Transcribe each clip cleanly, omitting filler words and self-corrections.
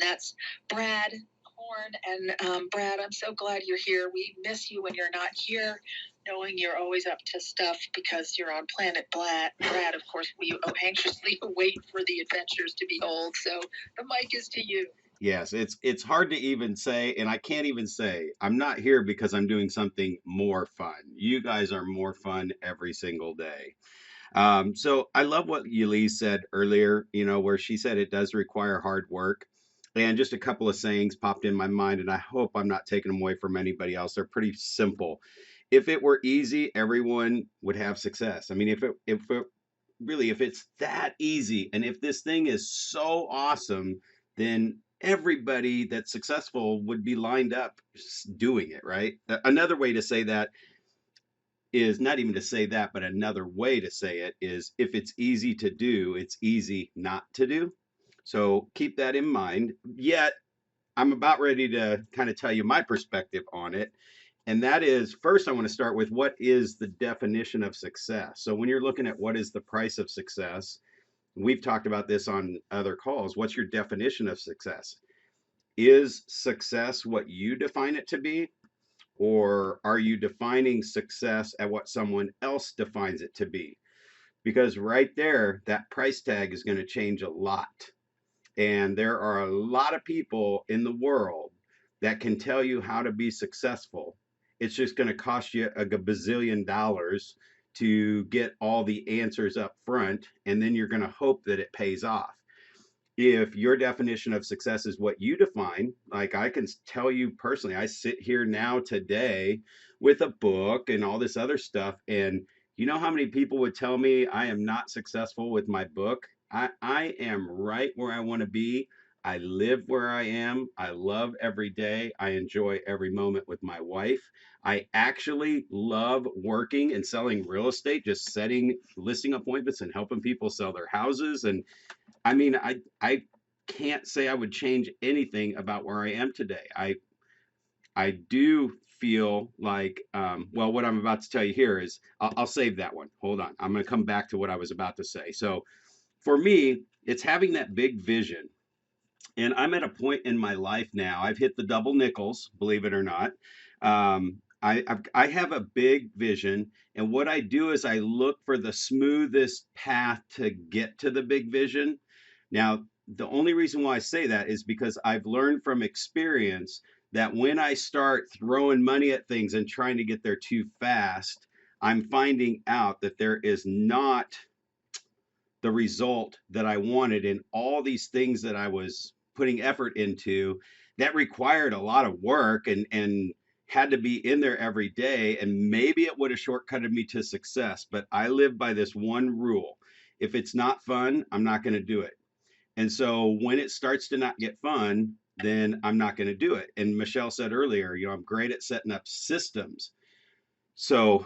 that's Brad Horn. And Brad, I'm so glad you're here. We miss you when you're not here, knowing you're always up to stuff because you're on Planet Brad. Of course, we anxiously await for the adventures to behold. So the mic is to you. Yes, it's hard to even say, and I can't even say I'm not here because I'm doing something more fun. You guys are more fun every single day. So I love what Yulise said earlier, where she said it does require hard work. And just a couple of sayings popped in my mind, and I hope I'm not taking them away from anybody else. They're pretty simple. If it were easy, everyone would have success. I mean, if it's that easy, and if this thing is so awesome, then everybody that's successful would be lined up doing it, right? Another way to say that is not even to say that, but another way to say it is if it's easy to do, it's easy not to do. So keep that in mind. Yet, I'm about ready to kind of tell you my perspective on it. And that is first, I want to start with what is the definition of success. So when you're looking at what is the price of success, we've talked about this on other calls. What's your definition of success? Is success what you define it to be? Or are you defining success at what someone else defines it to be? Because right there, that price tag is going to change a lot. And there are a lot of people in the world that can tell you how to be successful. It's just going to cost you a gazillion dollars to get all the answers up front, and then you're going to hope that it pays off. If your definition of success is what you define, like I can tell you personally, I sit here now today with a book and all this other stuff. And you know how many people would tell me I am not successful with my book? I am right where I want to be. I live where I am. I love every day. I enjoy every moment with my wife. I actually love working and selling real estate, just setting listing appointments and helping people sell their houses. And I mean, I can't say I would change anything about where I am today. I do feel like, well, what I'm about to tell you here is, I'll save that one. Hold on, I'm going to come back to what I was about to say. So, for me, it's having that big vision, and I'm at a point in my life now. I've hit the double nickels, believe it or not. I have a big vision, and what I do is I look for the smoothest path to get to the big vision. Now, the only reason why I say that is because I've learned from experience that when I start throwing money at things and trying to get there too fast, I'm finding out that there is not the result that I wanted in all these things that I was putting effort into that required a lot of work and had to be in there every day. And maybe it would have shortcutted me to success, but I live by this one rule. If it's not fun, I'm not going to do it. And so when it starts to not get fun, then I'm not going to do it. And Michelle said earlier, I'm great at setting up systems. So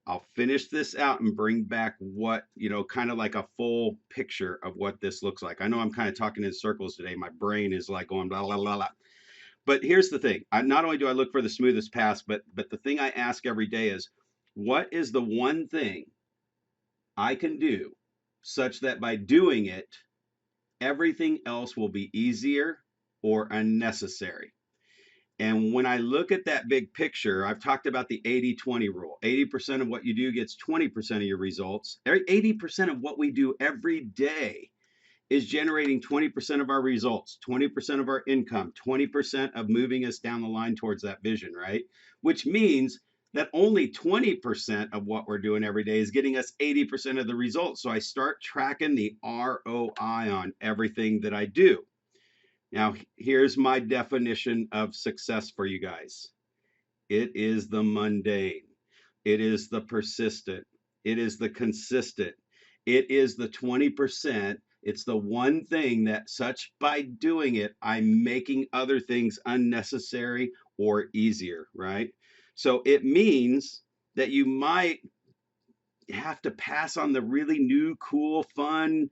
I'll finish this out and bring back what, kind of like a full picture of what this looks like. I know I'm kind of talking in circles today. My brain is like going blah, blah, blah, blah. But here's the thing. Not only do I look for the smoothest path, but the thing I ask every day is, what is the one thing I can do such that by doing it, everything else will be easier or unnecessary? And when I look at that big picture, I've talked about the 80-20 rule. 80% of what you do gets 20% of your results. 80% of what we do every day is generating 20% of our results, 20% of our income, 20% of moving us down the line towards that vision, right? Which means that only 20% of what we're doing every day is getting us 80% of the results. So I start tracking the ROI on everything that I do. Now, here's my definition of success for you guys. It is the mundane. It is the persistent. It is the consistent. It is the 20%. It's the one thing that such by doing it, I'm making other things unnecessary or easier, right? So it means that you might have to pass on the really new, cool, fun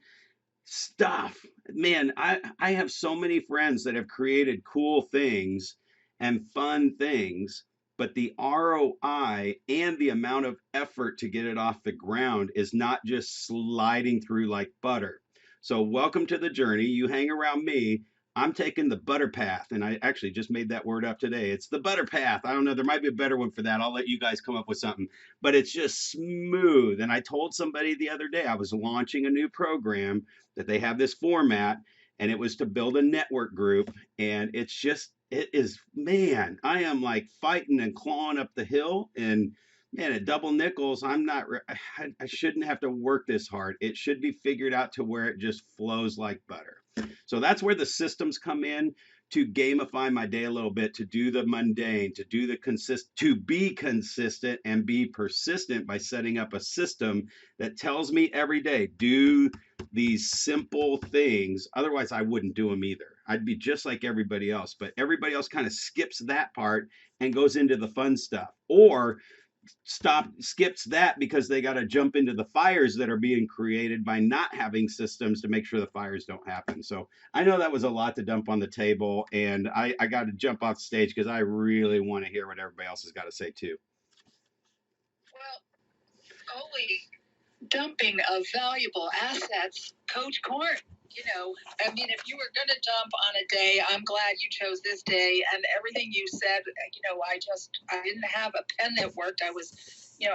stuff. Man, I have so many friends that have created cool things and fun things, but the ROI and the amount of effort to get it off the ground is not just sliding through like butter. So welcome to the journey. You hang around me. I'm taking the butter path, and I actually just made that word up today. It's the butter path. I don't know. There might be a better one for that. I'll let you guys come up with something, but it's just smooth. And I told somebody the other day I was launching a new program that they have this format, and it was to build a network group. And it's just, it is, man, I am like fighting and clawing up the hill. And man, at double nickels, I'm not, I shouldn't have to work this hard. It should be figured out to where it just flows like butter. So that's where the systems come in to gamify my day a little bit, to do the mundane, to do the to be consistent and be persistent by setting up a system that tells me every day, do these simple things. Otherwise, I wouldn't do them either. I'd be just like everybody else, but everybody else kind of skips that part and goes into the fun stuff. Or skips that because they got to jump into the fires that are being created by not having systems to make sure the fires don't happen. So I know that was a lot to dump on the table, and I got to jump off stage because I really want to hear what everybody else has got to say too. Well, holy dumping of valuable assets, Coach Korn. I mean, if you were going to dump on a day, I'm glad you chose this day. And everything you said, I didn't have a pen that worked. I was,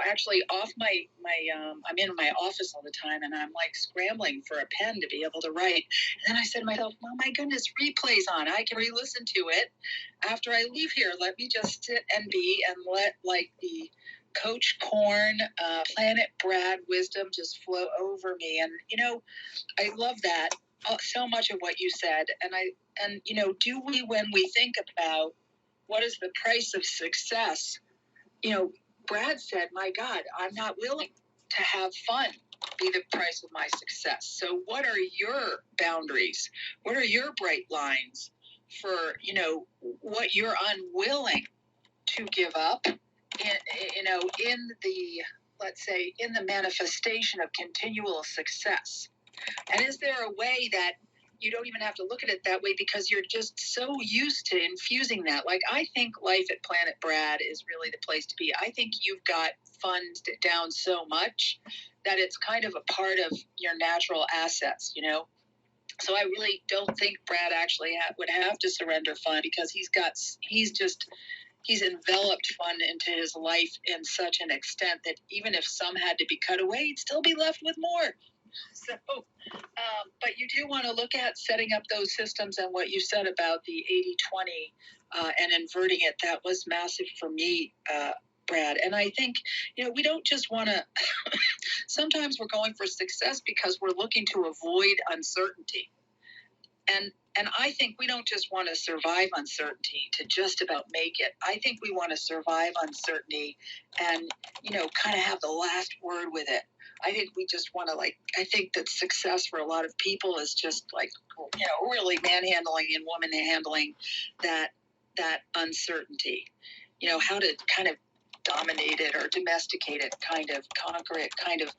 actually off I'm in my office all the time, and I'm like scrambling for a pen to be able to write. And then I said to myself, oh my goodness, replay's on. I can re-listen to it after I leave here. Let me just sit and let like the Coach Korn, Planet Brad wisdom just flow over me. And, I love that. So much of what you said. And do we, when we think about what is the price of success, Brad said, my God, I'm not willing to have fun be the price of my success. So what are your boundaries? What are your bright lines for, what you're unwilling to give up in the, let's say, in the manifestation of continual success? And is there a way that you don't even have to look at it that way because you're just so used to infusing that? Like, I think life at Planet Brad is really the place to be. I think you've got fun down so much that it's kind of a part of your natural assets, So I really don't think Brad actually would have to surrender fun because he's enveloped fun into his life in such an extent that even if some had to be cut away, he'd still be left with more. So, but you do want to look at setting up those systems, and what you said about the 80-20 and inverting it, that was massive for me, Brad. And I think, we don't just want to, sometimes we're going for success because we're looking to avoid uncertainty. And I think we don't just want to survive uncertainty to just about make it. I think we want to survive uncertainty and, kind of have the last word with it. I think we just want to I think that success for a lot of people is just really manhandling and woman handling that uncertainty, how to kind of dominate it or domesticate it, kind of conquer it, kind of,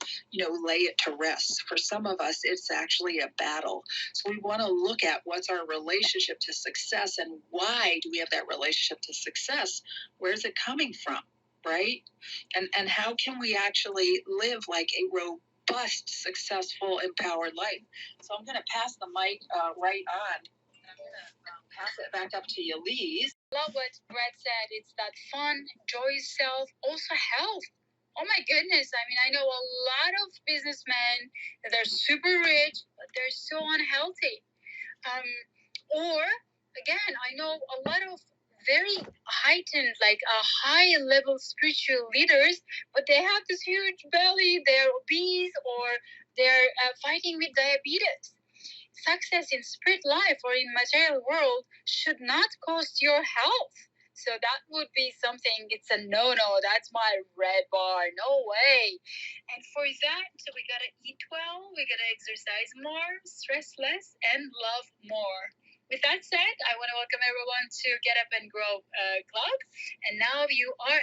lay it to rest. For some of us, it's actually a battle. So we want to look at what's our relationship to success and why do we have that relationship to success? Where's it coming from? Right? And how can we actually live like a robust, successful, empowered life? So I'm going to pass the mic right on. I'm going to pass it back up to you, Lise. Love what Brett said. It's that fun, joy, self, also health. Oh my goodness. I mean, I know a lot of businessmen that are super rich, but they're so unhealthy. Or, again, I know a lot of very heightened, high level spiritual leaders, but they have this huge belly, they're obese, or they're fighting with diabetes. Success in spirit life or in material world should not cost your health. So that would be something, it's a no-no. That's my red bar. No way. And for that, so we got to eat well, we got to exercise more, stress less, and love more. With that said, I want to welcome everyone to Get Up and Grow Club. And now you are